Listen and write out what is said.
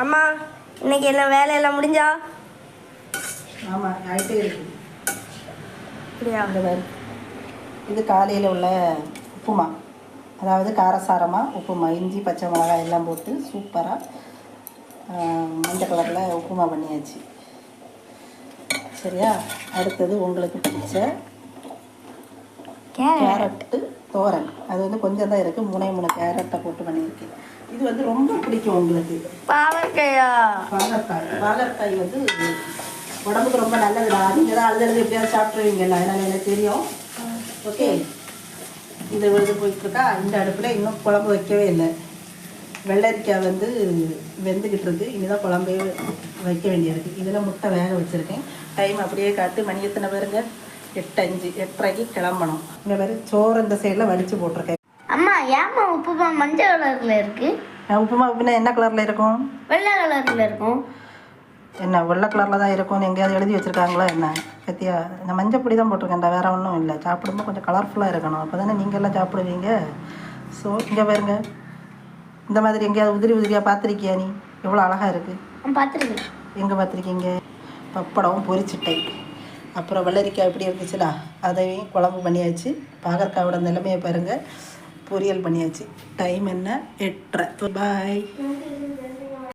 அம்மா இன்னைக்கு என்ன வேலையெல்லாம் முடிஞ்சா? ஆமாம், ஆகிட்டே இருக்கு. அப்படியா? இந்த மாதிரி இது காலையில் உள்ள உப்புமா, அதாவது காரசாரமாக உப்புமா, இஞ்சி பச்சை மிளகாய் எல்லாம் போட்டு சூப்பராக மஞ்சள் கலரில் உப்புமா பண்ணியாச்சு. சரியா? அடுத்தது உங்களுக்கு பிடிச்ச கேரட்டு தோரன். அது வந்து கொஞ்சம் தான் இருக்குது, 3 கேரட்டை போட்டு பண்ணியிருக்கேன். இது வந்து ரொம்ப பிடிக்கும் உங்களுக்கு. பாவக்காயா? பாகற்காய் வந்து உடம்புக்கு ரொம்ப நல்லதுடா. நீங்கள் தான் அழுது எப்படியாவது சாப்பிட்ருவீங்கல்ல, அதனால் எனக்கு தெரியும். ஓகே, இந்த இது போயிட்டுருக்கா. இந்த அடுப்பில் இன்னும் குழம்பு வைக்கவே இல்லை. வெள்ளரிக்காய் வந்து வெந்துக்கிட்டு இருக்குது. இனிதான் குழம்பே வைக்க வேண்டியிருக்கு. இதில் முட்டை வேக வச்சுருக்கேன். டைம் அப்படியே காட்டு. மணி எத்தனை பேருங்க? 8:05, 8:30க்கு கிளம்பணும். இங்கே வேறு சோறு இந்த சைடில் வடித்து போட்டிருக்கேன். அம்மா ஏம்மா உப்புமா மஞ்சள் கலரில் இருக்குது? உப்புமா உப்புனா என்ன கலரில் இருக்கும்? வெள்ளை கலரில் இருக்கும். என்ன வெள்ளை கலரில் தான் இருக்கும்னு எங்கேயாவது எழுதி வச்சுருக்காங்களா என்ன? பற்றியா? நான் மஞ்சள் பொடி தான் போட்டிருக்கேன்டா, வேறு ஒன்றும் இல்லை. சாப்பிடும்போது கொஞ்சம் கலர்ஃபுல்லாக இருக்கணும், அப்போ தானே நீங்கள் எல்லாம் சாப்பிடுவீங்க. ஸோ இங்கே பாருங்க, இந்த மாதிரி எங்கேயாவது உதிரி உதிரியாக பார்த்துருக்கியா நீ? எவ்வளோ அழகாக இருக்குது. பார்த்துருக்கேன். எங்கே பார்த்துருக்கீங்க? பப்படம் பொரிச்சிட்டேன். அப்புறம் வெள்ளரிக்காய் எப்படி இருந்துச்சுடா, அதையும் குழம்பு பண்ணியாச்சு. பாகற்காயோட நிலைமையை பாருங்கள், பொரியல் பண்ணியாச்சு. டைம் என்ன? 8:30. பாய்.